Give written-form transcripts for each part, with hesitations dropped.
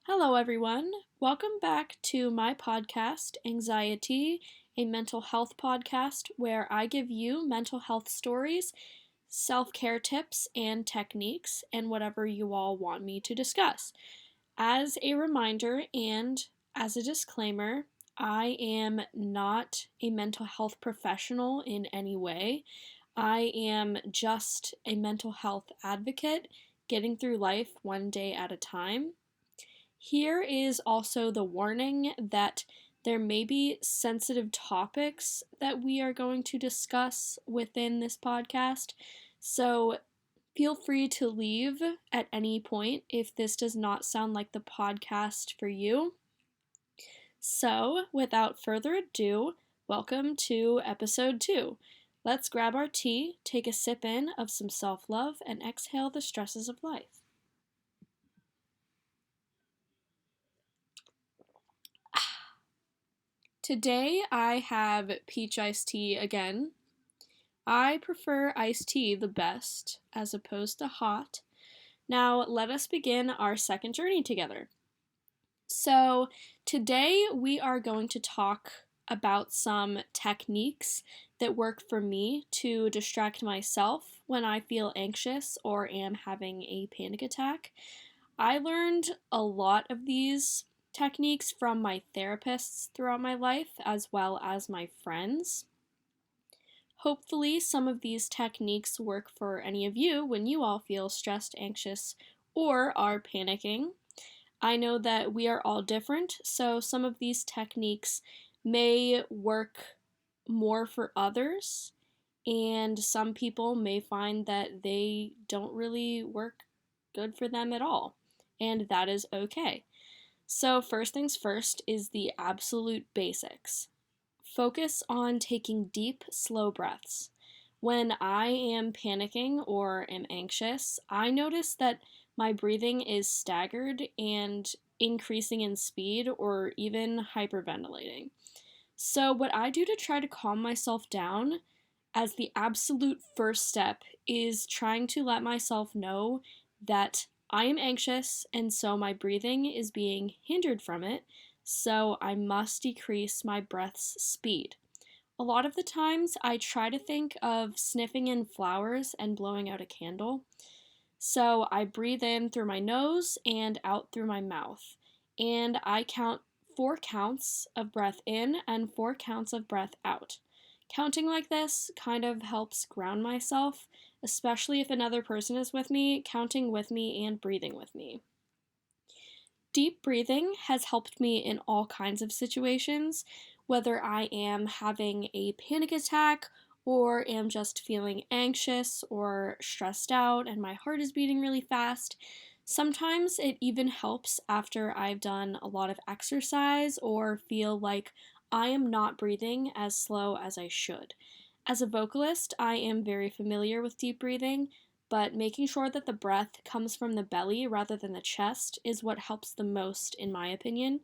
Hello, everyone. Welcome back to my podcast, Anxietea, a mental health podcast where I give you mental health stories, self care tips, and techniques, and whatever you all want me to discuss. As a reminder and as a disclaimer, I am not a mental health professional in any way. I am just a mental health advocate getting through life one day at a time. Here is also the warning that there may be sensitive topics that we are going to discuss within this podcast. So feel free to leave at any point if this does not sound like the podcast for you. So, without further ado, welcome to episode 2. Let's grab our tea, take a sip in of some self love, and exhale the stresses of life. Today I have peach iced tea again. I prefer iced tea the best as opposed to hot. Now let us begin our second journey together. So today we are going to talk about some techniques that work for me to distract myself when I feel anxious or am having a panic attack. I learned a lot of these techniques from my therapists throughout my life, as well as my friends. Hopefully, some of these techniques work for any of you when you all feel stressed, anxious, or are panicking. I know that we are all different, so some of these techniques may work more for others, and some people may find that they don't really work good for them at all, and that is okay. So, first things first is the absolute basics. Focus on taking deep, slow breaths. When I am panicking or am anxious, I notice that my breathing is staggered and increasing in speed or even hyperventilating. So, what I do to try to calm myself down as the absolute first step is trying to let myself know that I am anxious and so my breathing is being hindered from it, so I must decrease my breath's speed. A lot of the times I try to think of sniffing in flowers and blowing out a candle. So I breathe in through my nose and out through my mouth. And I count 4 counts of breath in and 4 counts of breath out. Counting like this kind of helps ground myself, especially if another person is with me, counting with me and breathing with me. Deep breathing has helped me in all kinds of situations, whether I am having a panic attack or am just feeling anxious or stressed out and my heart is beating really fast. Sometimes it even helps after I've done a lot of exercise or feel like I am not breathing as slow as I should. As a vocalist, I am very familiar with deep breathing, but making sure that the breath comes from the belly rather than the chest is what helps the most, in my opinion.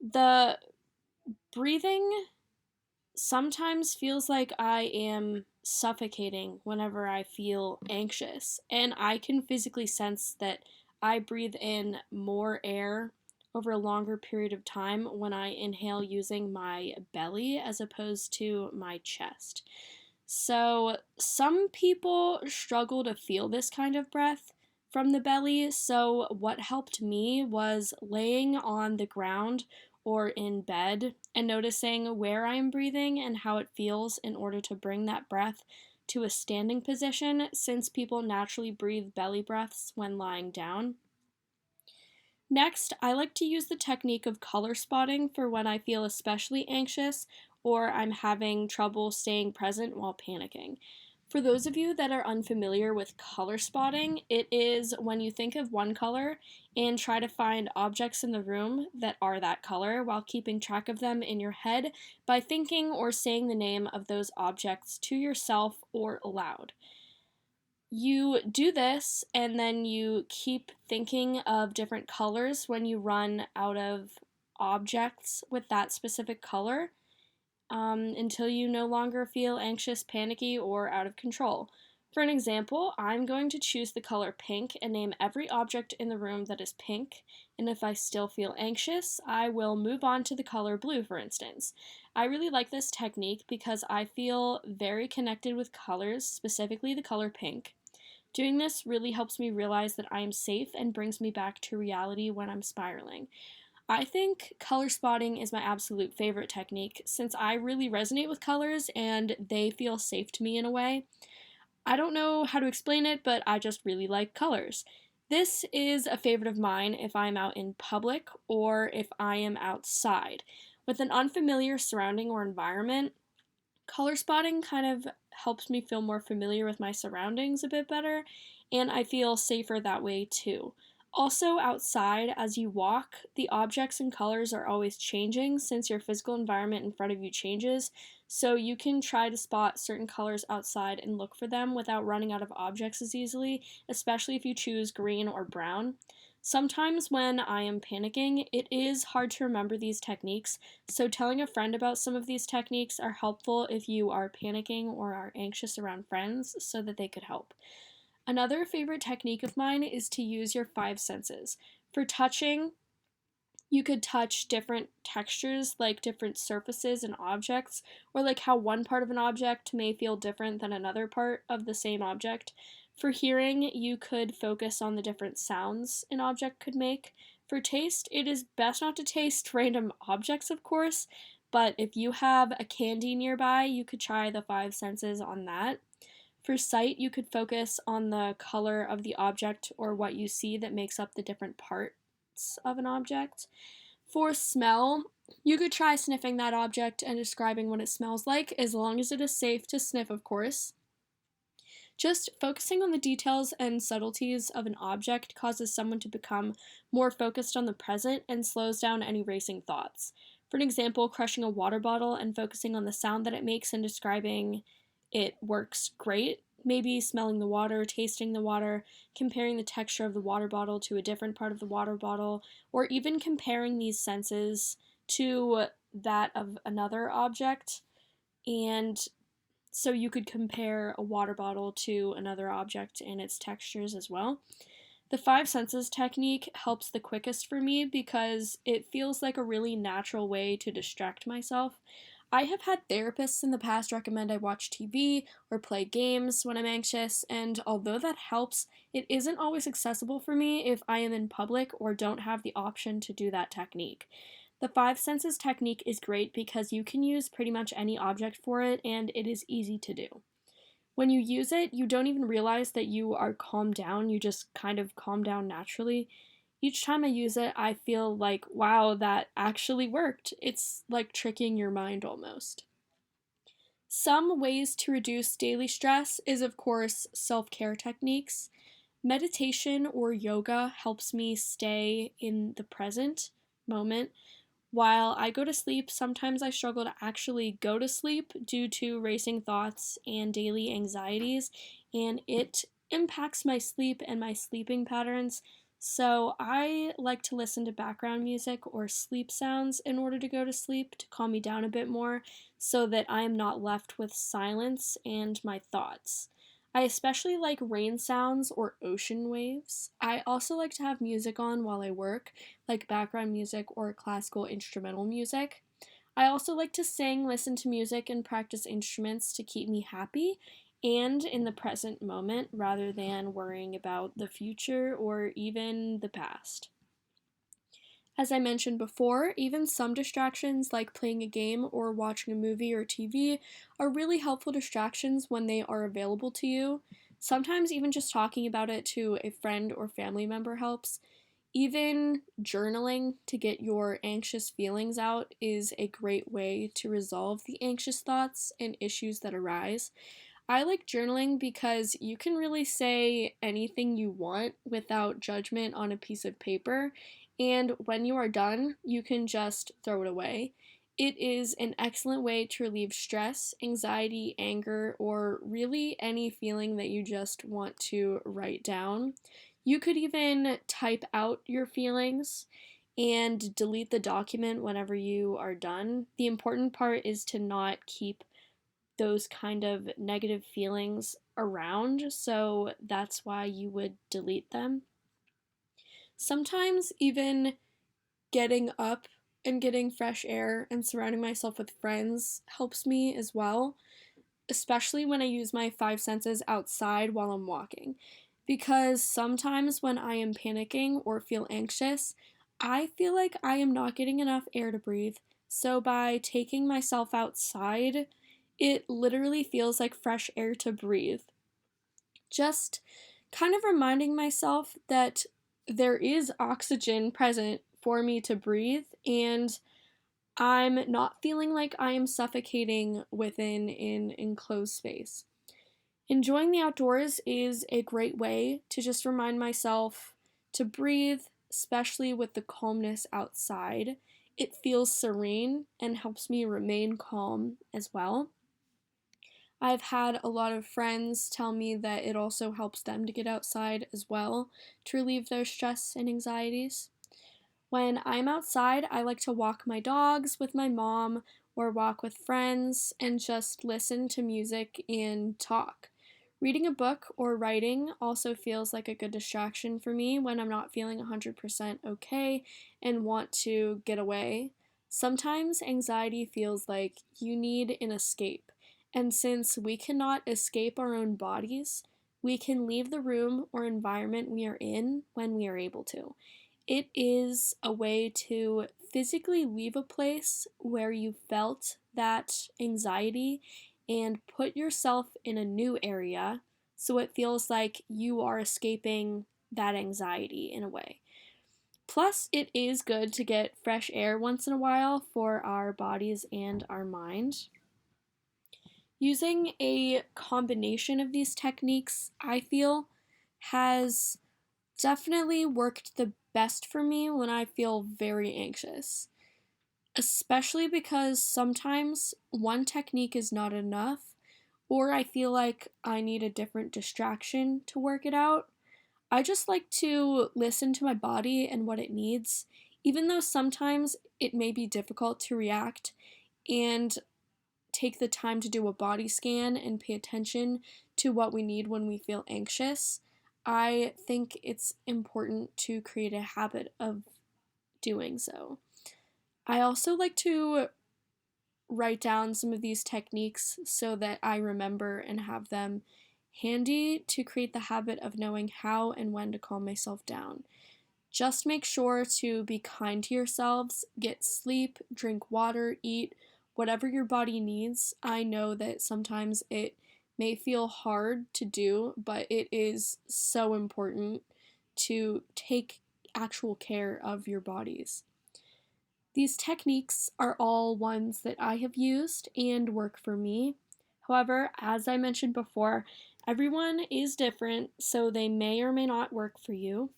The breathing sometimes feels like I am suffocating whenever I feel anxious, and I can physically sense that I breathe in more air over a longer period of time when I inhale using my belly as opposed to my chest. So, some people struggle to feel this kind of breath from the belly. So, what helped me was laying on the ground or in bed and noticing where I'm breathing and how it feels in order to bring that breath to a standing position, since people naturally breathe belly breaths when lying down. Next, I like to use the technique of color spotting for when I feel especially anxious or I'm having trouble staying present while panicking. For those of you that are unfamiliar with color spotting, it is when you think of one color and try to find objects in the room that are that color while keeping track of them in your head by thinking or saying the name of those objects to yourself or aloud. You do this and then you keep thinking of different colors when you run out of objects with that specific color, until you no longer feel anxious, panicky, or out of control. For an example, I'm going to choose the color pink and name every object in the room that is pink, and if I still feel anxious, I will move on to the color blue, for instance. I really like this technique because I feel very connected with colors, specifically the color pink. Doing this really helps me realize that I am safe and brings me back to reality when I'm spiraling. I think color spotting is my absolute favorite technique since I really resonate with colors and they feel safe to me in a way. I don't know how to explain it, but I just really like colors. This is a favorite of mine if I'm out in public or if I am outside. With an unfamiliar surrounding or environment, color spotting kind of helps me feel more familiar with my surroundings a bit better, and I feel safer that way too. Also, outside, as you walk, the objects and colors are always changing since your physical environment in front of you changes, so you can try to spot certain colors outside and look for them without running out of objects as easily, especially if you choose green or brown. Sometimes when I am panicking, it is hard to remember these techniques, so telling a friend about some of these techniques are helpful if you are panicking or are anxious around friends so that they could help. Another favorite technique of mine is to use your five senses. For touching, you could touch different textures, like different surfaces and objects, or like how one part of an object may feel different than another part of the same object. For hearing, you could focus on the different sounds an object could make. For taste, it is best not to taste random objects, of course, but if you have a candy nearby, you could try the five senses on that. For sight, you could focus on the color of the object or what you see that makes up the different parts of an object. For smell, you could try sniffing that object and describing what it smells like, as long as it is safe to sniff, of course. Just focusing on the details and subtleties of an object causes someone to become more focused on the present and slows down any racing thoughts. For an example, crushing a water bottle and focusing on the sound that it makes and describing it works great. Maybe smelling the water, tasting the water, comparing the texture of the water bottle to a different part of the water bottle, or even comparing these senses to that of another object. And so you could compare a water bottle to another object and its textures as well. The five senses technique helps the quickest for me because it feels like a really natural way to distract myself. I have had therapists in the past recommend I watch TV or play games when I'm anxious, and although that helps, it isn't always accessible for me if I am in public or don't have the option to do that technique. The five senses technique is great because you can use pretty much any object for it, and it is easy to do. When you use it, you don't even realize that you are calmed down, you just kind of calm down naturally. Each time I use it, I feel like, wow, that actually worked. It's like tricking your mind almost. Some ways to reduce daily stress is, of course, self care techniques. Meditation or yoga helps me stay in the present moment. While I go to sleep, sometimes I struggle to actually go to sleep due to racing thoughts and daily anxieties, and it impacts my sleep and my sleeping patterns. So I like to listen to background music or sleep sounds in order to go to sleep to calm me down a bit more so that I am not left with silence and my thoughts. I especially like rain sounds or ocean waves. I also like to have music on while I work, like background music or classical instrumental music. I also like to sing, listen to music, and practice instruments to keep me happy and in the present moment rather than worrying about the future or even the past. As I mentioned before, even some distractions like playing a game or watching a movie or TV are really helpful distractions when they are available to you. Sometimes even just talking about it to a friend or family member helps. Even journaling to get your anxious feelings out is a great way to resolve the anxious thoughts and issues that arise. I like journaling because you can really say anything you want without judgment on a piece of paper, and when you are done, you can just throw it away. It is an excellent way to relieve stress, anxiety, anger, or really any feeling that you just want to write down. You could even type out your feelings and delete the document whenever you are done. The important part is to not keep those kind of negative feelings around, so that's why you would delete them. Sometimes even getting up and getting fresh air and surrounding myself with friends helps me as well, especially when I use my five senses outside while I'm walking. Because sometimes when I am panicking or feel anxious, I feel like I am not getting enough air to breathe. So by taking myself outside, it literally feels like fresh air to breathe. Just kind of reminding myself that there is oxygen present for me to breathe, and I'm not feeling like I am suffocating within an enclosed space. Enjoying the outdoors is a great way to just remind myself to breathe, especially with the calmness outside. It feels serene and helps me remain calm as well. I've had a lot of friends tell me that it also helps them to get outside as well to relieve their stress and anxieties. When I'm outside, I like to walk my dogs with my mom or walk with friends and just listen to music and talk. Reading a book or writing also feels like a good distraction for me when I'm not feeling 100% okay and want to get away. Sometimes anxiety feels like you need an escape, and since we cannot escape our own bodies, we can leave the room or environment we are in when we are able to. It is a way to physically leave a place where you felt that anxiety and put yourself in a new area so it feels like you are escaping that anxiety in a way. Plus, it is good to get fresh air once in a while for our bodies and our mind. Using a combination of these techniques, I feel, has definitely worked the best for me when I feel very anxious, especially because sometimes one technique is not enough, or I feel like I need a different distraction to work it out. I just like to listen to my body and what it needs, even though sometimes it may be difficult to react and take the time to do a body scan and pay attention to what we need when we feel anxious. I think it's important to create a habit of doing so. I also like to write down some of these techniques so that I remember and have them handy to create the habit of knowing how and when to calm myself down. Just make sure to be kind to yourselves, get sleep, drink water, eat whatever your body needs. I know that sometimes it may feel hard to do, but it is so important to take actual care of your bodies. These techniques are all ones that I have used and work for me. However, as I mentioned before, everyone is different, so they may or may not work for you.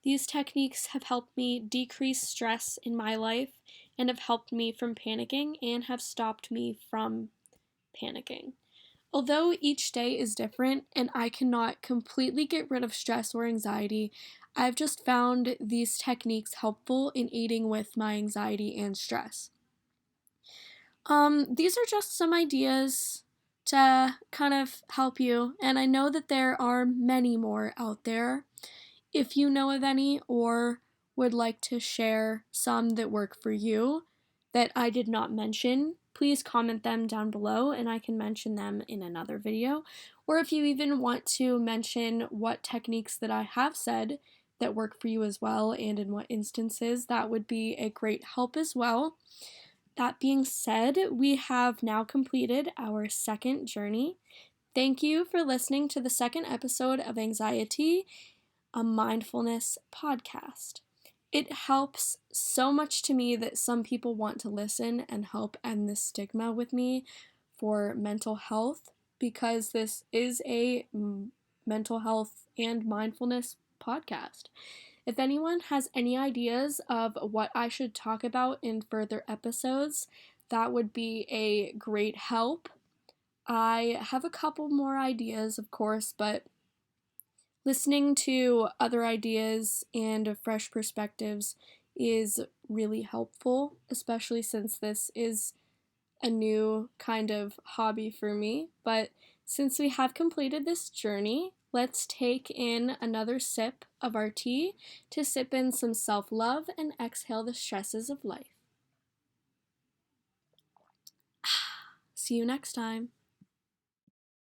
These techniques have helped me decrease stress in my life and have helped me from panicking and have stopped me from panicking. Although each day is different and I cannot completely get rid of stress or anxiety, I've just found these techniques helpful in aiding with my anxiety and stress. These are just some ideas to kind of help you, and I know that there are many more out there. If you know of any or would like to share some that work for you that I did not mention, please comment them down below and I can mention them in another video. Or if you even want to mention what techniques that I have said that work for you as well and in what instances, that would be a great help as well. That being said, we have now completed our second journey. Thank you for listening to the second episode of Anxietea, a mindfulness podcast. It helps so much to me that some people want to listen and help end the stigma with me for mental health, because this is a mental health and mindfulness podcast. If anyone has any ideas of what I should talk about in further episodes, that would be a great help. I have a couple more ideas, of course, but listening to other ideas and fresh perspectives is really helpful, especially since this is a new kind of hobby for me, but since we have completed this journey, let's take in another sip of our tea to sip in some self love and exhale the stresses of life. See you next time.